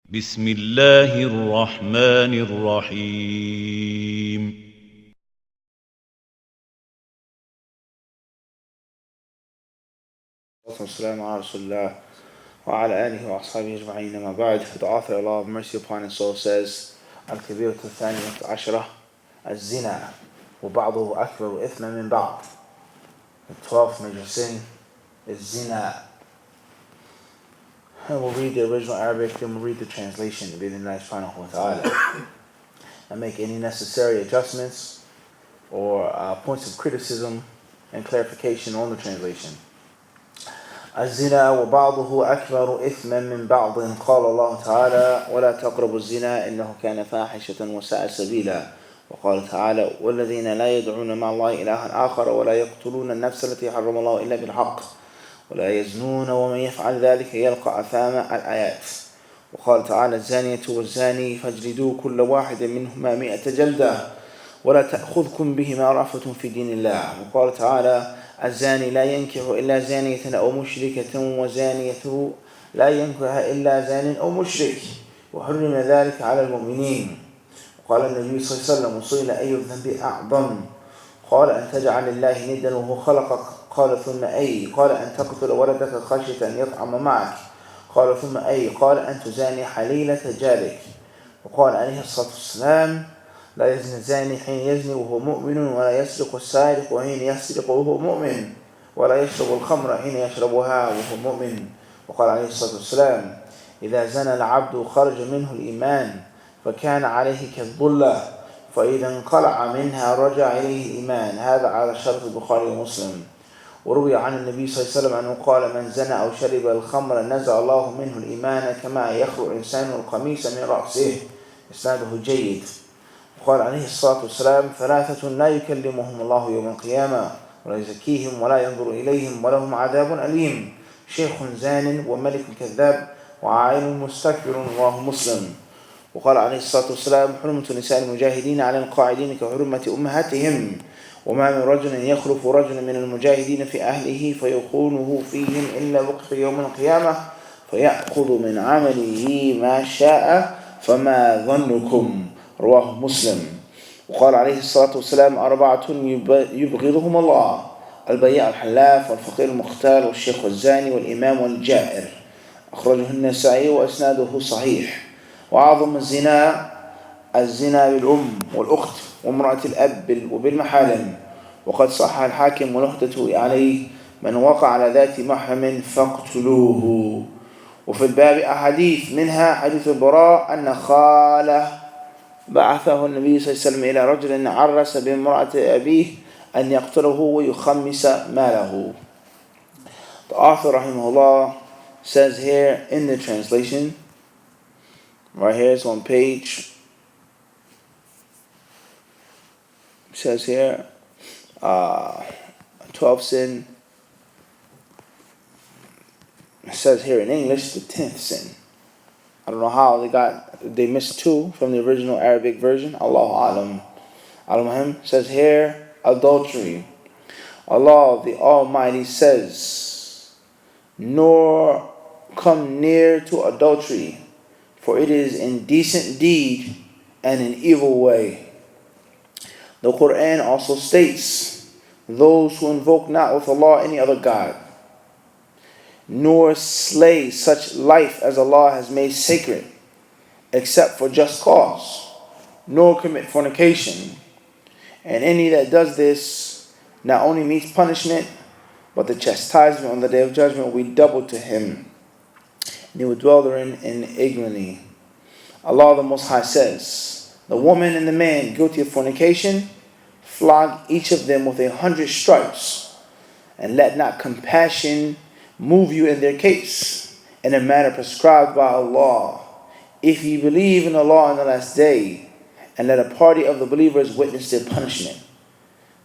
بسم الله الرحمن الرحيم والسلام على رسول الله وعلى آله وأصحابه أجمعين أما بعد. The author, Allah of mercy upon his soul, says Al-Kaba'ir الثانية عشرة الزنا وبعضه أكبر إثما من بعض. The 12th major sin is zina. And we'll read the original Arabic, then we'll read the translation بإذن subhanahu wa ta'ala and make any necessary adjustments or points of criticism and clarification on the translation. الزنا وبعضه أكبر إثما من بعض. قال الله تعالى ولا تقربوا الزنا إنه كان فاحشة وساء سبيلا. وقال تعالى والذين لا يدعون مع الله إلها آخر ولا يقتلون النفس التي حرم الله إلا بالحق ولا يزنون ومن يفعل ذلك يلقى أثاما. الآيات. وقال تعالى الزانية والزاني فاجلدوا كل واحد منهما 100 جلدة ولا تأخذكم بهما رأفة في دين الله. وقال تعالى الزاني لا ينكح إلا زانية أو مشركة وزانية لا ينكح إلا زان أو مشرك وحرم ذلك على المؤمنين. وقال النبي صلى الله عليه وسلم وسئل أي الذنب أعظم قال أن تجعل الله ندا وهو خلقك قال ثم أي قال أن تقتل ولدك خشية أن يطعم معك قال ثم أي قال أن تزاني حليلة جارك. وقال عليه الصلاة والسلام لا يزني الزاني حين يزني وهو مؤمن ولا يسرق السارق حين يسرق وهو مؤمن ولا يشرب الخمر حين يشربها وهو مؤمن. وقال عليه الصلاة والسلام إذا زنى العبد خرج منه الإيمان فكان عليه كالظلة فإذا انقلع منها رجع إليه الإيمان. هذا على شرط البخاري ومسلم. وروي عن النبي صلى الله عليه وسلم أنه قال من زنى أو شرب الخمر نزع الله منه الإيمان كما يخلع الإنسان القميص من رأسه. إسناده جيد. وقال عليه الصلاة والسلام 3 لا يكلمهم الله يوم القيامة ولا يزكيهم ولا ينظر إليهم ولهم عذاب أليم شيخ زان وملك كذاب وعائل مستكبر. رواه مسلم. وقال عليه الصلاة والسلام حرمة نساء المجاهدين على القاعدين كحرمة أمهاتهم. وما من رجل يخلف رجل من المجاهدين في أهله فيخونه فيهم إلا وقف يوم القيامة فيأخذ من عمله ما شاء فما ظنكم. رواه مسلم. وقال عليه الصلاة والسلام 4 يبغضهم الله البياع الحلاف والفقير المختال والشيخ الزاني والإمام والجائر. أخرجه النسائي وإسناده صحيح. وأعظم الزنا بالأم والأخت وامرأة الأب وبالمحارم. وقد صح الحاكم ونهدته عليه من وقع على ذات محرم فاقتلوه. وفي الباب أحاديث منها حديث البراء أن خاله بعثه النبي صلى الله عليه وسلم إلى رجل عرس بامرأة أبيه أن يقتله ويخمس ماله. The author rahimahullah says here in the translation, right here it's on page, it says here 12th sin. It says here in English the 10th sin. I don't know how they missed 2 from the original Arabic version. Allahu Alam. Al-Muhim says here adultery. Allah the Almighty says, nor come near to adultery, for it is indecent deed and an evil way. The Quran also states, those who invoke not with Allah any other God, nor slay such life as Allah has made sacred, except for just cause, nor commit fornication. And any that does this not only meets punishment, but the chastisement on the day of judgment will be doubled to him, and he will dwell therein in ignominy. Allah the Most High says, the woman and the man guilty of fornication, flog each of them with 100 stripes, and let not compassion move you in their case, in a manner prescribed by Allah. If ye believe in Allah on the last day, and let a party of the believers witness their punishment.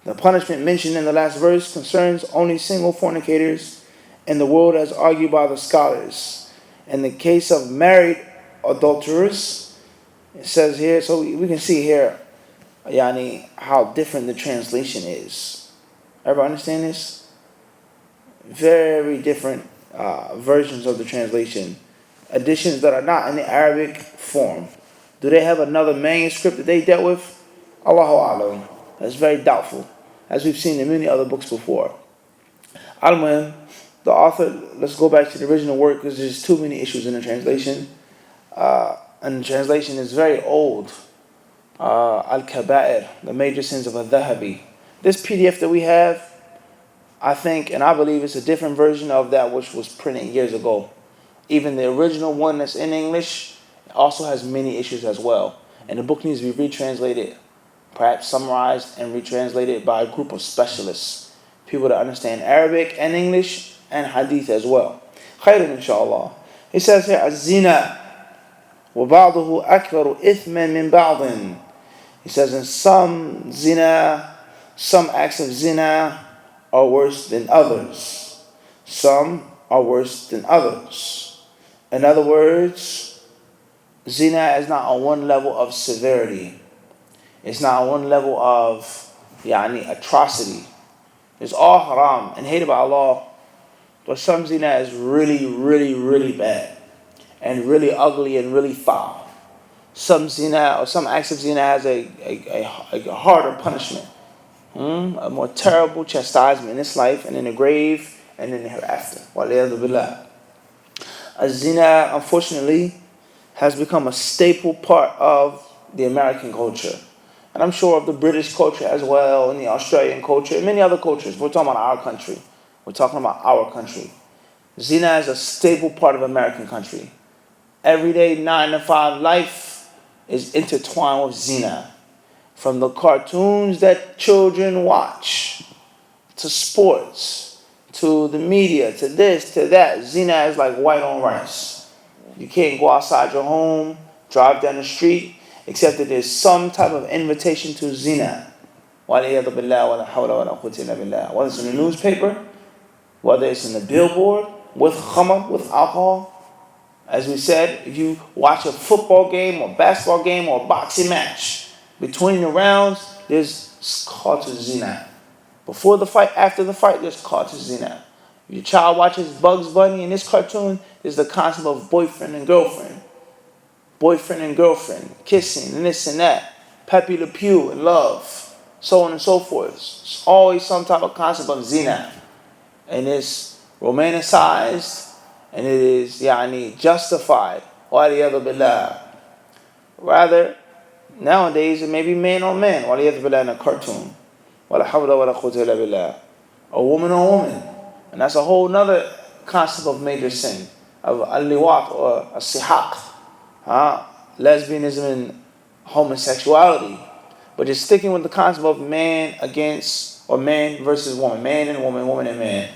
The punishment mentioned in the last verse concerns only single fornicators in the world as argued by the scholars. In the case of married adulterers, it says here, so we can see here how different the translation is. Everybody understand this? Very different versions of the translation. editions that are not in the Arabic form? Do they have another manuscript that they dealt with? Allahu A'lam. That's very doubtful, as we've seen in many other books before. Al-Muhim, the author, let's go back to the original work because there's too many issues in the translation. And the translation is very old. Al-Kaba'ir, the major sins of Al-Dhahabi. This PDF that we have, I think, and I believe it's a different version of that which was printed years ago. Even the original one that's in English also has many issues as well. And the book needs to be retranslated, perhaps summarized and retranslated by a group of specialists, people that understand Arabic and English and Hadith as well. Khairan inshallah. He says here, Zina وَبَعْضُهُ أَكْبَرُ إِثْمًا مِنْ بَعْضٍ. He says, in some zina, some acts of zina are worse than others. Some are worse than others. In other words, zina is not on one level of severity. It's not on one level of atrocity. It's all haram and hated by Allah. But some zina is really, really, really bad and really ugly and really foul. Some zina or some acts of zina has a harder punishment, a more terrible chastisement in this life and in the grave and in the hereafter. Waliyadu billah. Zina, unfortunately, has become a staple part of the American culture. And I'm sure of the British culture as well, and the Australian culture, and many other cultures. We're talking about our country. We're talking about our country. Zina is a staple part of American country. Everyday 9 to 5 life is intertwined with zina. From the cartoons that children watch, to sports, to the media, to this, to that. Zina is like white on rice. You can't go outside your home, drive down the street, except that there's some type of invitation to zina. Whether it's in the newspaper, whether it's in the billboard, with khamr, with alcohol. As we said, if you watch a football game or basketball game or a boxing match, between the rounds, there's call to zina. Before the fight, after the fight, there's call to zina. If your child watches Bugs Bunny in this cartoon, there's the concept of boyfriend and girlfriend. Boyfriend and girlfriend, kissing and this and that. Pepe Le Pew and love, so on and so forth. It's always some type of concept of zina. And it's romanticized. And it is justified. Waliyadu billah. Rather, nowadays it may be man on man. Waliyadu billah in a cartoon. Wala hawla wala quwwata illa billah. A woman on woman. And that's a whole nother concept of major sin. Of al-liwat or as-sihaq. Lesbianism and homosexuality. But just sticking with the concept of man against, or man versus woman. Man and woman, woman and man.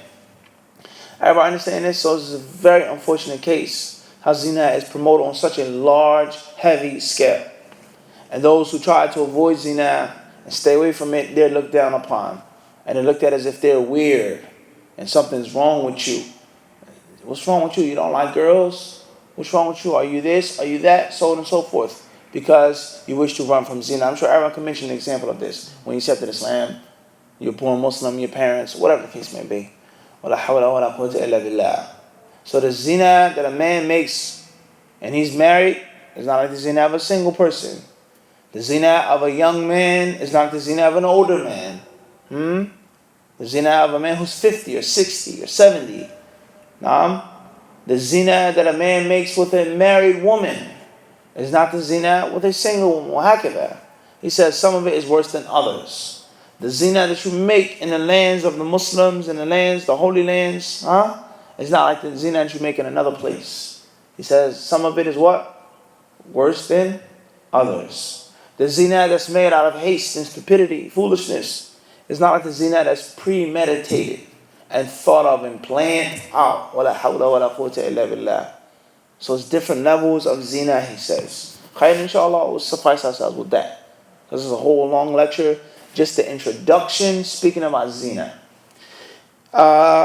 Everybody understand this? So this is a very unfortunate case. How zina is promoted on such a large, heavy scale. And those who try to avoid zina and stay away from it, they're looked down upon. And they're looked at as if they're weird. And something's wrong with you. What's wrong with you? You don't like girls? What's wrong with you? Are you this? Are you that? So on and so forth. Because you wish to run from zina. I'm sure everyone can mention an example of this. When you accepted Islam, you're born Muslim, your parents, whatever the case may be. So the zina that a man makes and he's married is not like the zina of a single person. The zina of a young man is not like the zina of an older man. The zina of a man who's 50 or 60 or 70. The zina that a man makes with a married woman is not the zina with a single woman. He says some of it is worse than others. The zina that you make in the lands of the Muslims, in the lands, the holy lands, is not like the zina that you make in another place. He says some of it is what? Worse than others. The zina that's made out of haste and stupidity, foolishness, is not like the zina that's premeditated and thought of and planned out. Wala hawla wala quwwata illa billah. So it's different levels of zina, he says. Khayr, inshallah, we'll suffice ourselves with that. This is a whole long lecture. Just the introduction, speaking about zina.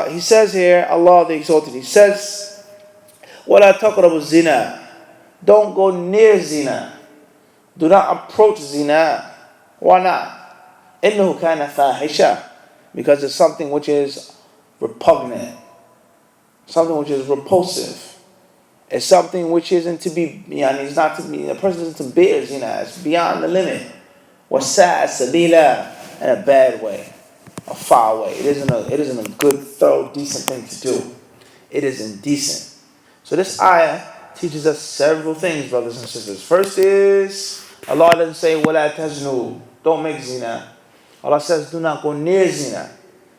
He says here, Allah the Exalted, He says, وَلَا تَقْرَبُوا zina. Don't go near zina. Do not approach zina. Why not? إِنَّهُ كَانَ فَاحِشًا. Because it's something which is repugnant. Something which is repulsive. It's something which isn't to be, it's not to be, a person isn't to bear zina. It's beyond the limit. وَسَاءَ سَبِيلًا, in a bad way, a foul way. It isn't a good, thorough, decent thing to do. It is indecent. So this ayah teaches us several things, brothers and sisters. First is, Allah doesn't say, وَلَا تَزْنُوا, don't make zina. Allah says, do not go near zina.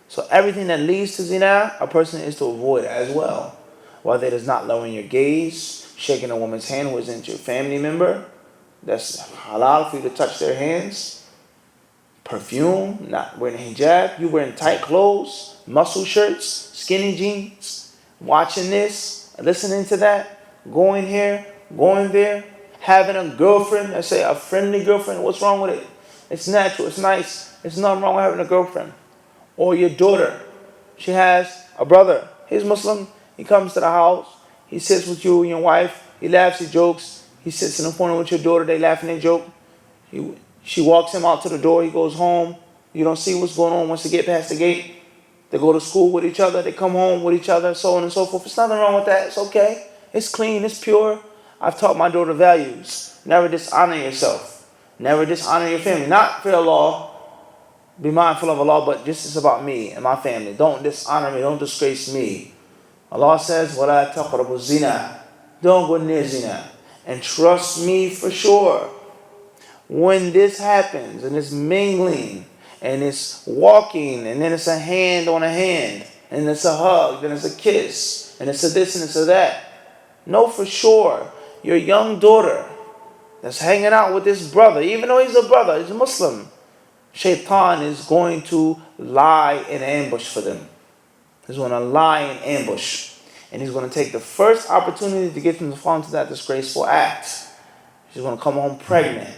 So everything that leads to zina, a person is to avoid as well. Whether it is not lowering your gaze, shaking a woman's hand who isn't your family member, that's halal for you to touch their hands. Perfume, not wearing hijab, you wearing tight clothes, muscle shirts, skinny jeans, watching this, listening to that, going here, going there, having a girlfriend, let's say a friendly girlfriend, what's wrong with it? It's natural, it's nice, there's nothing wrong with having a girlfriend. Or your daughter, she has a brother, he's Muslim, he comes to the house, he sits with you and your wife, he laughs, he jokes, he sits in the corner with your daughter, they laugh and they joke. She walks him out to the door, he goes home, you don't see what's going on once they get past the gate. They go to school with each other, they come home with each other, so on and so forth. There's nothing wrong with that, it's okay. It's clean, it's pure. I've taught my daughter values. Never dishonor yourself. Never dishonor your family. Not for Allah, be mindful of Allah, but this is about me and my family. Don't dishonor me, don't disgrace me. Allah says, وَلَا تَقْرَبُوا الزِّنَا, don't go near zina. And trust me for sure, when this happens, and it's mingling, and it's walking, and then it's a hand on a hand, and it's a hug, then it's a kiss, and it's a this and it's a that, know for sure, your young daughter that's hanging out with this brother, even though he's a brother, he's a Muslim, Shaitan is going to lie in ambush for them. He's going to lie in ambush. And he's going to take the first opportunity to get them to fall into that disgraceful act. She's going to come home pregnant.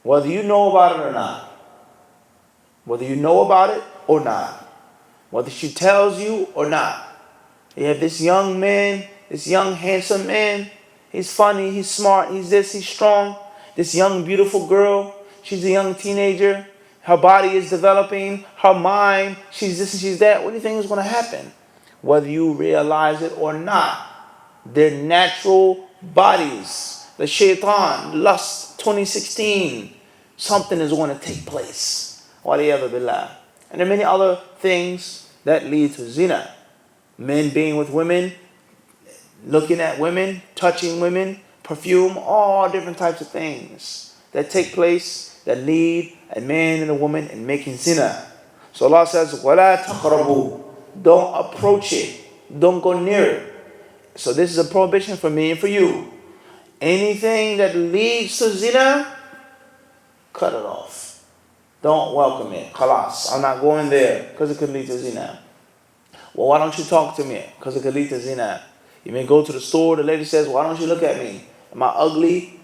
Whether you know about it or not. Whether you know about it or not. Whether she tells you or not. You have this young man, this young handsome man. He's funny, he's smart, he's this, he's strong. This young beautiful girl, she's a young teenager. Her body is developing, her mind, she's this and she's that. What do you think is going to happen? Whether you realize it or not, their natural bodies, the shaitan, lust 2016, something is going to take place. Waliyadu billah. And there are many other things that lead to zina. Men being with women, looking at women, touching women, perfume, all different types of things that take place that lead a man and a woman in making zina. So Allah says, وَلَا تَقْرَبُوا, don't approach it. Don't go near it. So this is a prohibition for me and for you. Anything that leads to zina, cut it off. Don't welcome it. Khalas, I'm not going there because it could lead to zina. Well, why don't you talk to me? Because it could lead to zina. You may go to the store, the lady says, why don't you look at me? Am I ugly?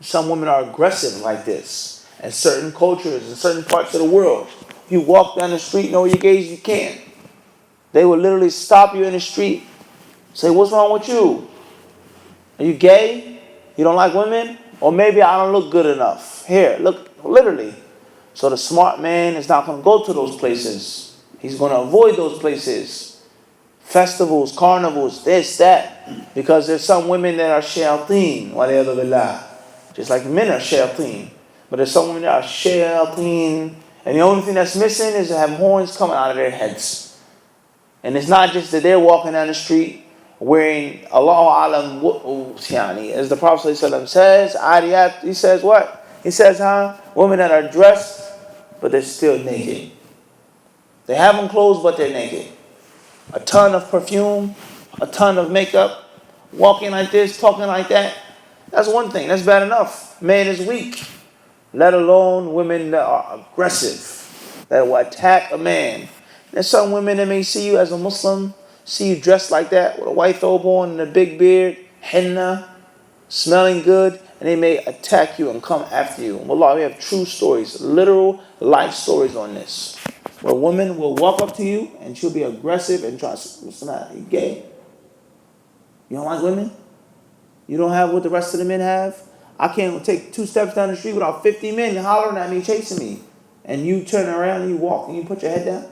Some women are aggressive like this. In certain cultures, in certain parts of the world, you walk down the street, know your gaze, you can't. They will literally stop you in the street. Say, what's wrong with you? Are you gay? You don't like women? Or maybe I don't look good enough. Here, look, literally. So the smart man is not going to go to those places. He's going to avoid those places. Festivals, carnivals, this, that. Because there's some women that are shayateen, waliyadu billah. Just like men are shayateen. But there's some women that are shayateen. And the only thing that's missing is to have horns coming out of their heads. And it's not just that they're walking down the street wearing Allahu Alam, as the Prophet ﷺ says, Adiyat, he says what? He says, women that are dressed, but they're still naked. They have on clothes, but they're naked. A ton of perfume, a ton of makeup, walking like this, talking like that. That's one thing, that's bad enough. Man is weak. Let alone women that are aggressive, that will attack a man. There's some women that may see you as a Muslim, see you dressed like that with a white thobe on and a big beard, henna, smelling good, and they may attack you and come after you. Wallah, we have true stories, literal life stories on this. Where a woman will walk up to you and she'll be aggressive and try to say, what's the matter? You gay? You don't like women? You don't have what the rest of the men have? I can't take 2 steps down the street without 50 men hollering at me, chasing me. And you turn around and you walk and you put your head down.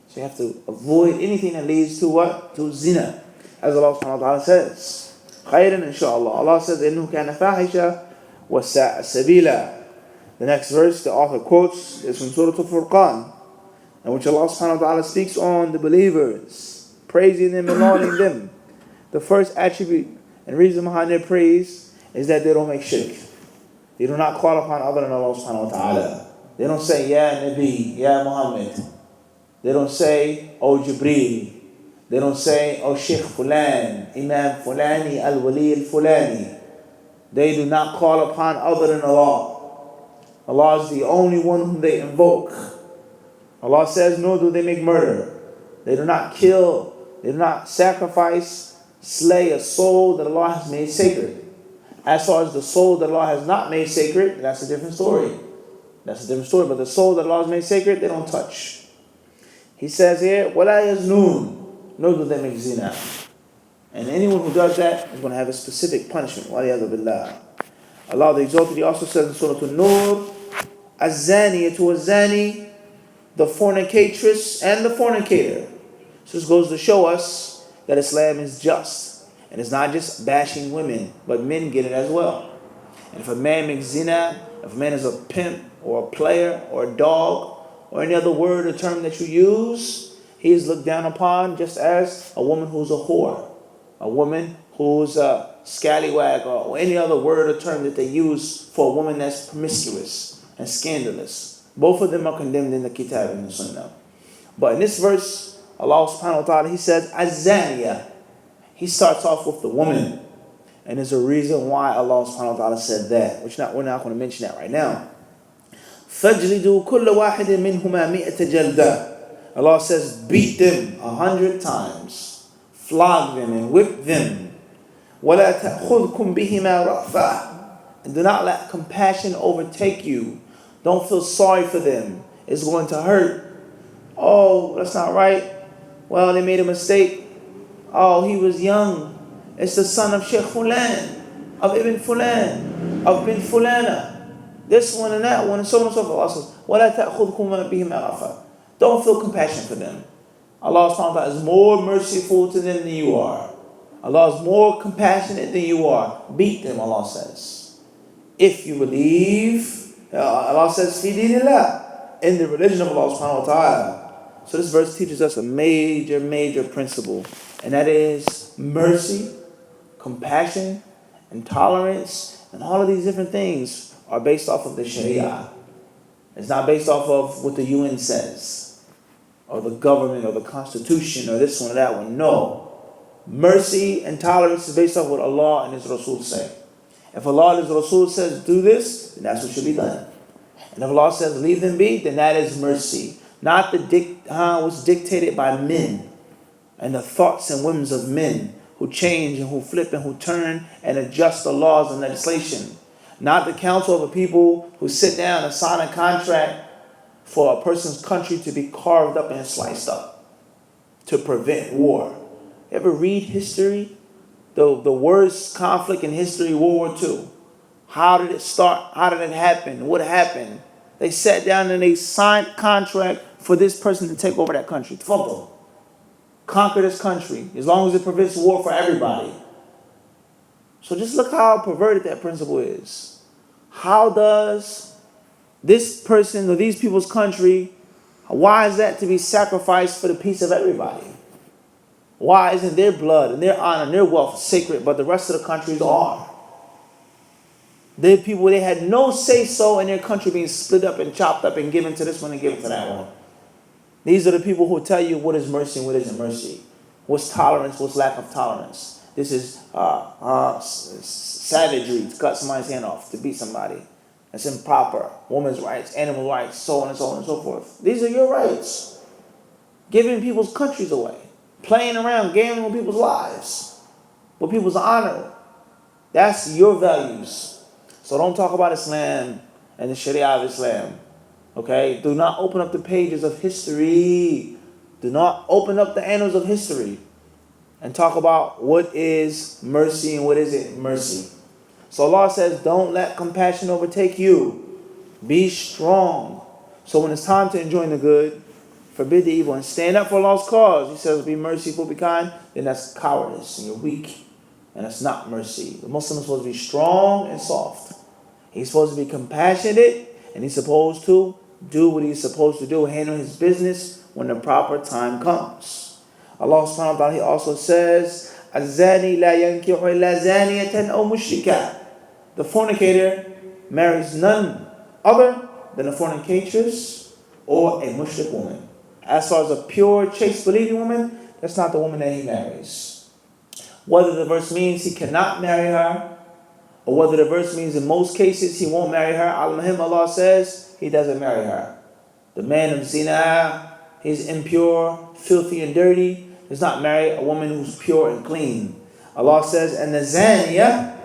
So you have to avoid anything that leads to what? To zina. As Allah subhanahu wa ta'ala says. خيرا inshallah. Allah says, إِنَّهُ كَانَ فَاحِشًا وَسَاءَ سَبِيلًا. The next verse the author quotes is from Surah Al-Furqan, in which Allah subhanahu wa ta'ala speaks on the believers, praising them and lauding them. The first attribute and reason behind their praise is that they don't make shirk. They do not call upon other than Allah subhanahu wa ta'ala. They don't say, Ya Nabi, Ya Muhammad. They don't say, O Jibreel. They don't say, O Sheikh Fulan, Imam Fulani, Al-Wali Al-Fulani. They do not call upon other than Allah. Allah is the only one whom they invoke. Allah says, nor do they make murder. They do not kill. They do not sacrifice, slay a soul that Allah has made sacred. As far as the soul that Allah has not made sacred, that's a different story. That's a different story. But the soul that Allah has made sacred, they don't touch. He says here, وَلَا يَزْنُونَ, nor do they make zina. And anyone who does that is going to have a specific punishment. وَلِيَذُ بِاللَّهِ. Allah the Exalted, He also says in Surah An-Nur, الزَّانِيَةُ وَالزَّانِي, the fornicatress and the fornicator. So this goes to show us that Islam is just. And it's not just bashing women, but men get it as well. And if a man makes zina, if a man is a pimp or a player or a dog or any other word or term that you use, he is looked down upon just as a woman who's a whore, a woman who's a scallywag, or any other word or term that they use for a woman that's promiscuous and scandalous. Both of them are condemned in the Kitab and the Sunnah. But in this verse, Allah subhanahu wa ta'ala, He says, Az-Zaniya. He starts off with the woman. And there's a reason why Allah subhanahu wa ta'ala said that, which we're not going to mention that right now. فَجْلِدُوا كُلَّ وَاحِدٍ مِّنْهُمَا مِئَةَ جَلْدَةٍ. Allah says, beat them 100 times. Flog them and whip them. وَلَا تَأْخُذْكُمْ بِهِمَا رَأْفَةً. And do not let compassion overtake you. Don't feel sorry for them. It's going to hurt. Oh, that's not right. Well, they made a mistake. Oh, he was young. It's the son of Sheikh Fulan, of Ibn Fulan, of Bin Fulana. This one and that one, and so on and so forth. Allah says, وَلَا تَأْخُذْكُمْ بِهِمَا رَأْفَةً. Don't feel compassion for them. Allah subhanahu wa ta'ala is more merciful to them than you are. Allah is more compassionate than you are. Beat them, Allah says. If you believe, Allah says, فِي دِينِ اللَّهِ, in the religion of Allah subhanahu wa ta'ala. So this verse teaches us a major principle. And that is mercy, compassion, and tolerance. And all of these different things are based off of the Sharia. It's not based off of what the UN says, or the government, or the Constitution, or this one or that one. No. Mercy and tolerance is based off what Allah and His Rasul say. If Allah and His Rasul says do this, then that's what should be done. And if Allah says leave them be, then that is mercy. Not what's dictated by men and the thoughts and whims of men who change and who flip and who turn and adjust the laws and legislation. Not the council of a people who sit down and sign a contract for a person's country to be carved up and sliced up to prevent war. You ever read history? The worst conflict in history, World War II. How did it start? How did it happen? What happened? They sat down and they signed a contract for this person to take over that country. Conquer this country, as long as it prevents war for everybody. So just look how perverted that principle is. How does this person or these people's country, why is that to be sacrificed for the peace of everybody? Why isn't their blood and their honor and their wealth sacred, but the rest of the countries are? They're people, they had no say-so in their country being split up and chopped up and given to this one and given to that one. These are the people who tell you what is mercy and what isn't mercy. What's tolerance, what's lack of tolerance. This is savagery, to cut somebody's hand off, to beat somebody. That's improper. Women's rights, animal rights, so on and so on and so forth. These are your rights. Giving people's countries away. Playing around, gambling with people's lives. With people's honor. That's your values. So don't talk about Islam and the Sharia of Islam. Okay? Do not open up the pages of history. Do not open up the annals of history and talk about what is mercy and what isn't mercy. So Allah says, don't let compassion overtake you. Be strong. So when it's time to enjoin the good, forbid the evil, and stand up for Allah's cause, He says, be merciful, be kind, then that's cowardice and you're weak. And that's not mercy. The Muslim is supposed to be strong and soft. He's supposed to be compassionate, and he's supposed to do what he's supposed to do, handle his business when the proper time comes. Allah subhanahu wa ta'ala, He also says, الزاني لا ينكح إلا زانية أو مشركة. The fornicator marries none other than a fornicatress or a mushrik woman. As far as a pure, chaste, believing woman, that's not the woman that he marries. Whether the verse means he cannot marry her, or whether the verse means in most cases he won't marry her, Al-Mahim, Allah says he doesn't marry her. The man of Zina, he's impure, filthy, and dirty, does not marry a woman who's pure and clean. Allah says, and the Zaniya,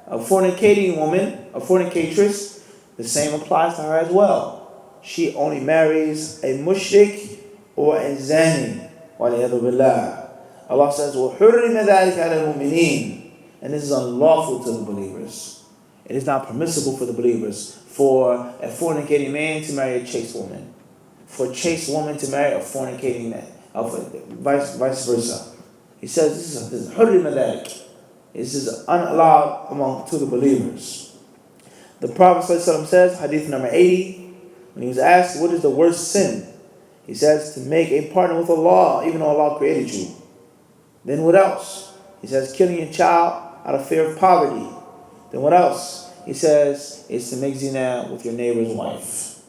a fornicating woman, a fornicatress, the same applies to her as well. She only marries a mushrik or a zani. وَلِيَذُ بِاللَّهِ. Allah says, وَحُرِّمَ ذَلِكَ عَلَى الْمُؤْمِنِينَ. And this is unlawful to the believers. It is not permissible for the believers for a fornicating man to marry a chaste woman, for a chaste woman to marry a fornicating man, vice versa. He says this is حُرِّمَ ذَلِكَ. This is unallowed to the believers. The Prophet ﷺ says, hadith number 80, when he was asked, what is the worst sin? He says, to make a partner with Allah, even though Allah created you. Then what else? He says, killing your child out of fear of poverty. Then what else? He says, it's to make zina with your neighbor's wife.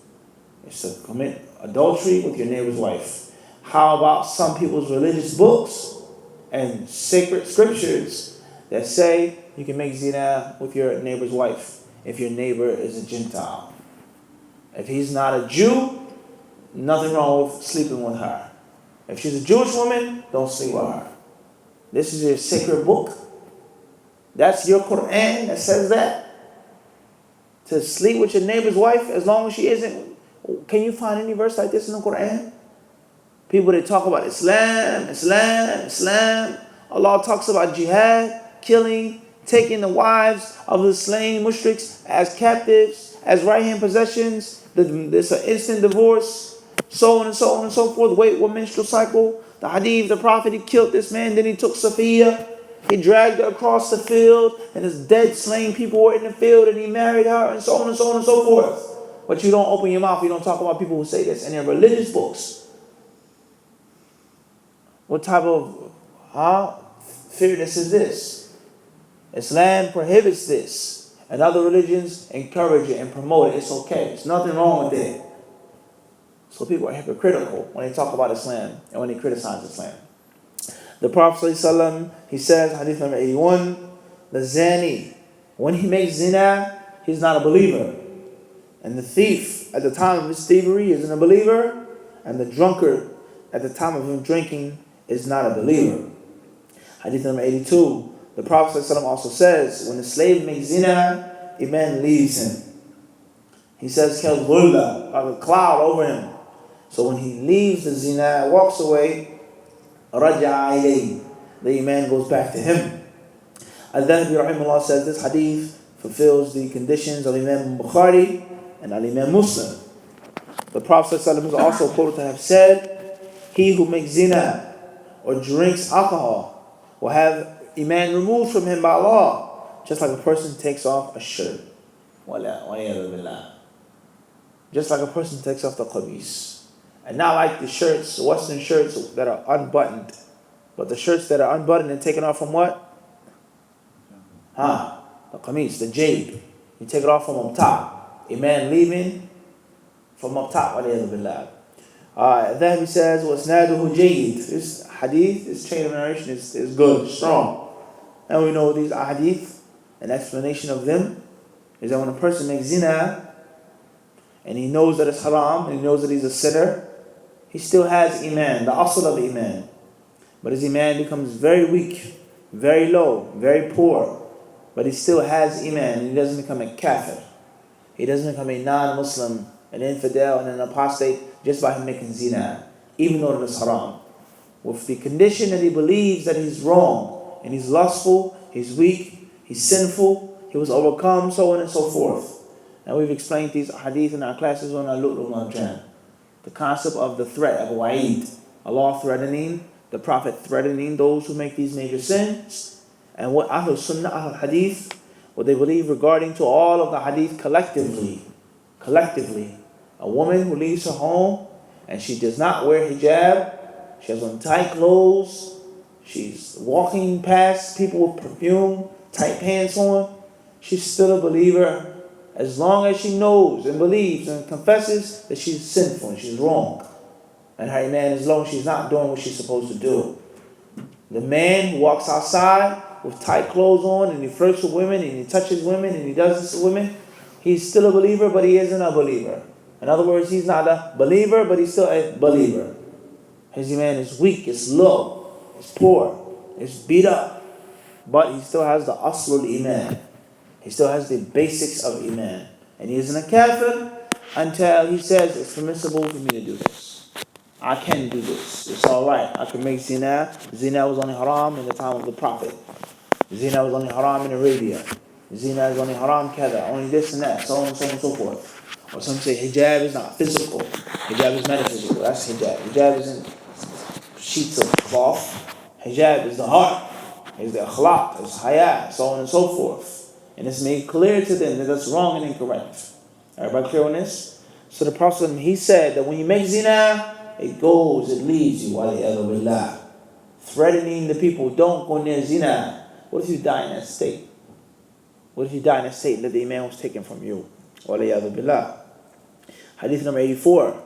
It's to commit adultery with your neighbor's wife. How about some people's religious books and sacred scriptures that say you can make zina with your neighbor's wife if your neighbor is a Gentile? If he's not a Jew, nothing wrong with sleeping with her. If she's a Jewish woman, don't sleep with her. This is your sacred book. That's your Quran that says that. To sleep with your neighbor's wife as long as she isn't. Can you find any verse like this in the Quran? People that talk about Islam. Allah talks about jihad, killing, taking the wives of the slain mushriks as captives, as right-hand possessions. There's an instant divorce, so on and so on and so forth. Wait, one menstrual cycle. The hadith, the Prophet, he killed this man, then he took Safiya, he dragged her across the field, and his dead, slain people were in the field, and he married her, and so on and so on and so forth. But you don't open your mouth, you don't talk about people who say this in their religious books. What type of fearless is this? Islam prohibits this, and other religions encourage it and promote it. It's okay. There's nothing wrong with it. So people are hypocritical when they talk about Islam and when they criticize Islam. The Prophet ﷺ, he says, hadith number 81, the zani, when he makes zina, he's not a believer. And the thief, at the time of his thievery, isn't a believer. And the drunkard, at the time of him drinking, is not a believer. Hadith number 82, the Prophet ﷺ also says, when the slave makes zina, Iman leaves him. He says, Kalbulla, like a cloud over him. So when he leaves the zina, walks away, raja'a ilayhi, the Iman goes back to him. Al-Dhahabi rahimahullah says this hadith fulfills the conditions of Imam Bukhari and Al-Imam Muslim. The Prophet ﷺ is also quoted to have said, he who makes zina or drinks alcohol will have Iman removed from him by Allah, just like a person takes off a shirt. Just like a person takes off the qamis. And not like the shirts, Western shirts that are unbuttoned, but the shirts that are unbuttoned and taken off from what? The qamis, the jayb. You take it off from up top. Iman leaving from up top. Then he says, وَاسْنَادُهُ جَيِّد. This hadith, this chain of narration is good, strong. And we know these hadith, an explanation of them, is that when a person makes zina, and he knows that it's haram, and he knows that he's a sinner, he still has iman, the asl of iman. But his iman becomes very weak, very low, very poor. But he still has iman, and he doesn't become a kafir. He doesn't become a non-Muslim, an infidel, and an apostate just by him making zina, even though it is haram. With the condition that he believes that he's wrong, and he's lustful, he's weak, he's sinful, he was overcome, so on and so forth. And we've explained these hadith in our classes on Al-Lu'lu' wal-Marjan. The concept of the threat of wa'id. Allah threatening, the Prophet threatening those who make these major sins, And what Ahlul Sunnah, Ahlul Hadith, what they believe regarding to all of the Hadith collectively, a woman who leaves her home and she does not wear hijab, she has on tight clothes, she's walking past people with perfume, tight pants on, she's still a believer as long as she knows and believes and confesses that she's sinful and she's wrong. And her iman is low, she's not doing what she's supposed to do. The man who walks outside with tight clothes on and he flirts with women and he touches women and he does this to women, he's still a believer, but he isn't a believer. In other words, he's not a believer, but he's still a believer. His iman is weak, it's low, it's poor, it's beat up, but he still has the aslul iman. He still has the basics of iman. And he isn't a kafir until he says it's permissible for me to do this. I can do this. It's alright. I can make zina. Zina was only haram in the time of the Prophet. Zina was only haram in Arabia. Zina is only haram kada, only this and that, so on and so on and so forth. Or some say hijab is not physical. Hijab is metaphysical. That's hijab. Hijab isn't sheets of cloth. Hijab is the heart. It's the akhlaq. It's haya, so on and so forth. And it's made clear to them that that's wrong and incorrect. Everybody clear on this? So the Prophet, he said that when you make zina, it leaves you, waliyadu billah, threatening the people, don't go near zina. What if you die in that state? What if you die in that state that the iman was taken from you? Waliyadu billah. Hadith number 84.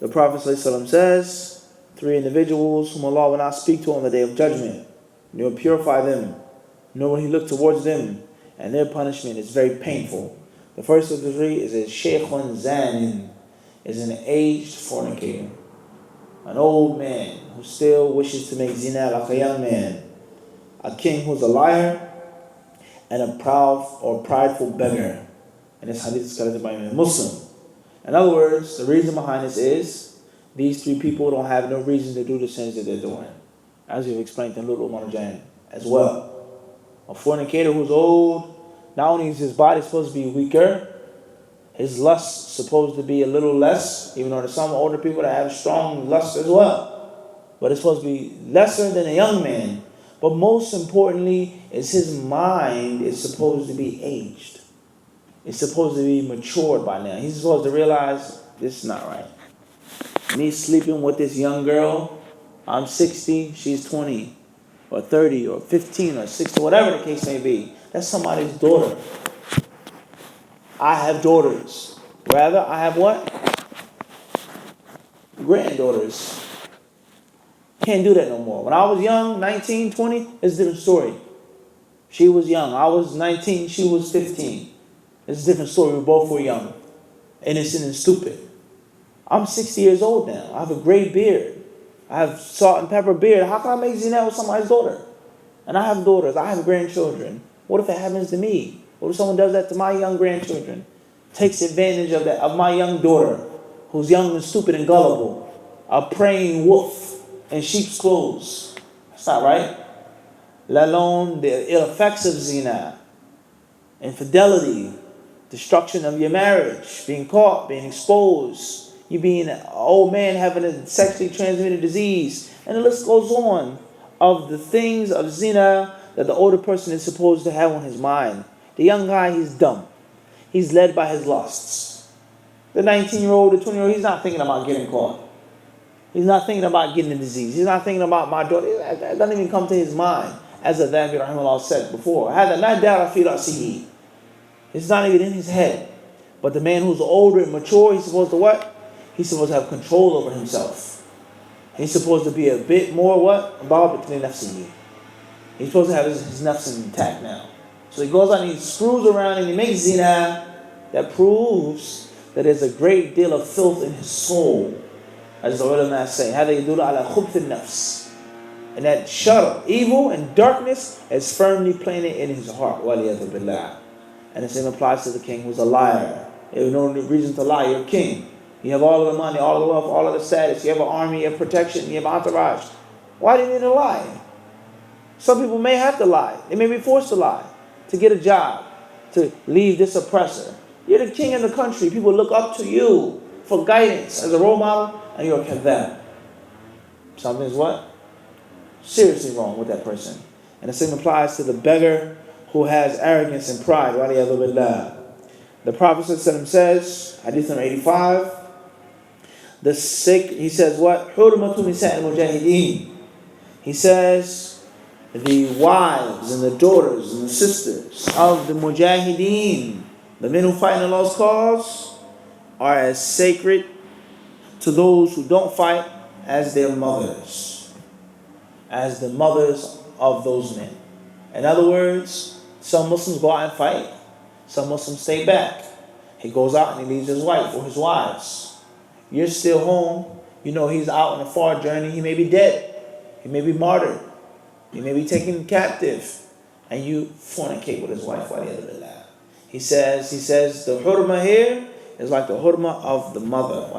The Prophet ﷺ says, 3 individuals whom Allah will not speak to on the day of judgment. He will purify them, nor will he look towards them, and their punishment is very painful. The first of the 3 is a shaykhun zanin, is an aged fornicator, an old man who still wishes to make zina like a young man, a king who's a liar, and a proud or prideful beggar. And this hadith is collected by a Muslim. In other words, the reason behind this is these 3 people don't have no reason to do the sins that they're doing, as we've explained in Little Manajan as well. A fornicator who's old, not only is his body supposed to be weaker, his lust supposed to be a little less, even though there's some older people that have strong lust as well. But it's supposed to be lesser than a young man. But most importantly is his mind is supposed to be aged. It's supposed to be matured by now. He's supposed to realize this is not right. Me sleeping with this young girl, I'm 60, she's 20. Or 30, or 15, or 16, whatever the case may be. That's somebody's daughter. I have daughters. Rather, I have what? Granddaughters. Can't do that no more. When I was young, 19, 20, it's a different story. She was young. I was 19, she was 15. It's a different story. We both were young, innocent and stupid. I'm 60 years old now. I have a gray beard. I have salt and pepper beard. How can I make zina with somebody's daughter? And I have daughters. I have grandchildren. What if it happens to me? What if someone does that to my young grandchildren? Takes advantage of that, of my young daughter, who's young and stupid and gullible. A praying wolf in sheep's clothes. That's not right. Let alone the ill effects of zina, infidelity, destruction of your marriage, being caught, being exposed. You being an old man having a sexually transmitted disease. And the list goes on of the things of zina that the older person is supposed to have on his mind. The young guy, he's dumb. He's led by his lusts. The 19-year-old, the 20-year-old, he's not thinking about getting caught. He's not thinking about getting the disease. He's not thinking about my daughter. It doesn't even come to his mind. As the Dhabi Rahimahullah said before, it's not even in his head. But the man who's older and mature, he's supposed to what? He's supposed to have control over himself. He's supposed to be a bit more what? He's supposed to have his nafs intact now. So he goes out and he screws around and he makes zina. That proves that there's a great deal of filth in his soul. As the ulama say, هذا يدل على خبث النفس. And that shar, evil and darkness, is firmly planted in his heart. وَلِيَذُ بِاللَّهِ. And the same applies to the king who's a liar. There's no reason to lie. You're a king. You have all of the money, all of the wealth, all of the status. You have an army, you have protection, you have entourage. Why do you need to lie? Some people may have to lie. They may be forced to lie to get a job, to leave this oppressor. You're the king of the country. People look up to you for guidance as a role model, and you're a kadhab. Something's what? Seriously wrong with that person. And the same applies to the beggar who has arrogance and pride. وَلِيَعُوذُ بِاللَّهِ. The Prophet says, hadith number 85, he says what? حُرْمَةُ نِسَاءِ الْمُجَاهِدِينَ. He says, the wives and the daughters and the sisters of the mujahideen, the men who fight in Allah's cause, are as sacred to those who don't fight as their mothers, as the mothers of those men. In other words, some Muslims go out and fight, some Muslims stay back. He goes out and he leaves his wife or his wives. You're still home. You know he's out on a far journey. He may be dead. He may be martyred. He may be taken captive. And you fornicate with his wife. He says the hurma here is like the hurma of the mother.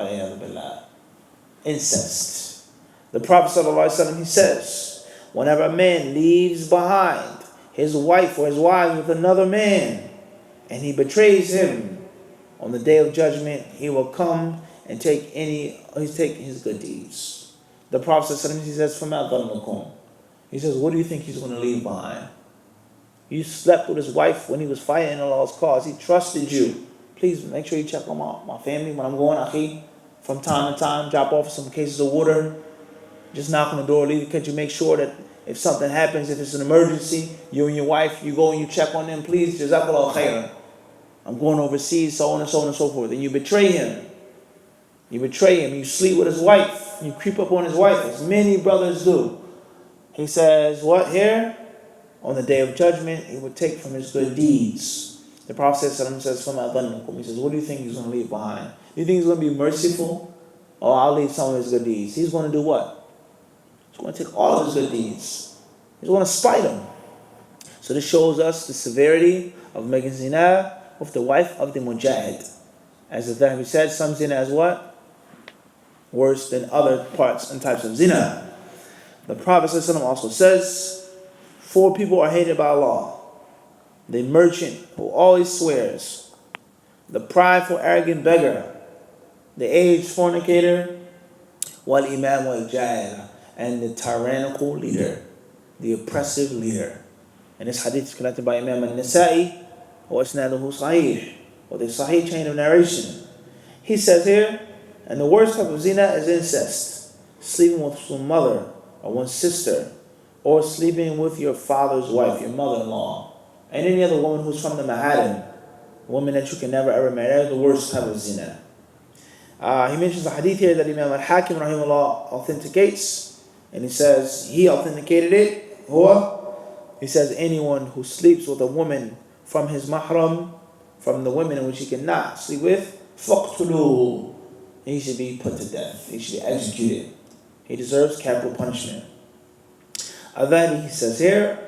Incest. The Prophet ﷺ, he says, whenever a man leaves behind his wife or his wives with another man, and he betrays him, on the day of judgment, he will come and take his good deeds. The Prophet ﷺ, he says, فَمَا ظَنُّكُمْ. He says, what do you think he's going to leave behind? You slept with his wife when he was fighting in Allah's cause. He trusted you. Please make sure you check on my family when I'm going, akhi. From time to time, drop off some cases of water. Just knock on the door. Could you make sure that if something happens, if it's an emergency, you and your wife, you go and you check on them, please. Jazakallah khairan. I'm going overseas, so on and so on and so forth. And you betray him. You betray him. You sleep with his wife. You creep up on his wife, as many brothers do. He says, what here? On the day of judgment, he would take from his good deeds. The Prophet says, he says, what do you think he's going to leave behind? Do you think he's going to be merciful? Oh, I'll leave some of his good deeds. He's going to do what? He's going to take all of his good deeds. He's going to spite them. So this shows us the severity of making zina with the wife of the mujahid. As the Dhahabi said, some zina is what? Worse than other parts and types of zina. The Prophet ﷺ also says, 4 people are hated by Allah. The merchant who always swears, the prideful, arrogant beggar, the aged fornicator, wal imam wal jahil, and the tyrannical leader, the oppressive leader. And this hadith is collected by Imam al-Nasa'i, or isnaduhu sahih, or the sahih chain of narration. He says here, and the worst type of zina is incest, sleeping with one's mother or one's sister, or sleeping with your father's wife, your mother-in-law, and any other woman who's from the maharim, a woman that you can never ever marry. That is the worst type of zina. He mentions a hadith here that Imam al-Hakim rahimahullah authenticates, and he says he authenticated it. He says anyone who sleeps with a woman from his mahram, from the women in which he cannot sleep with, faqtuluhu, he should be put to death. He should be executed. He deserves capital punishment. Then he says here,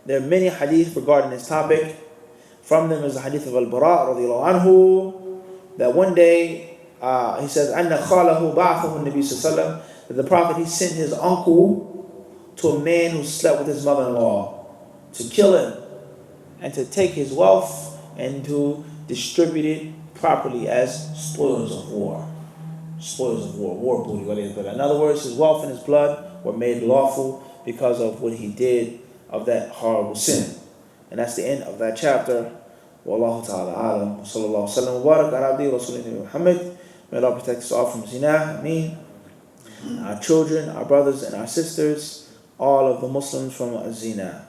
there are many hadith regarding this topic. From them is the hadith of Al-Bara radiyallahu anhu, that one day, he says, أَنَّ خَالَهُ بَعْثَهُ النَّبِي صلى الله عليه وسلم, that the Prophet, he sent his uncle to a man who slept with his mother-in-law to kill him and to take his wealth and to distribute it properly as spoils of war. Spoils of war, war booty. In other words, his wealth and his blood were made lawful because of what he did of that horrible sin. And that's the end of that chapter. Wallahu ta'ala alam. Sallallahu sallam wa barak ala abdi rasulina Muhammad. May Allah protect us all from zina. Ameen. Our children, our brothers and our sisters, all of the Muslims from zina.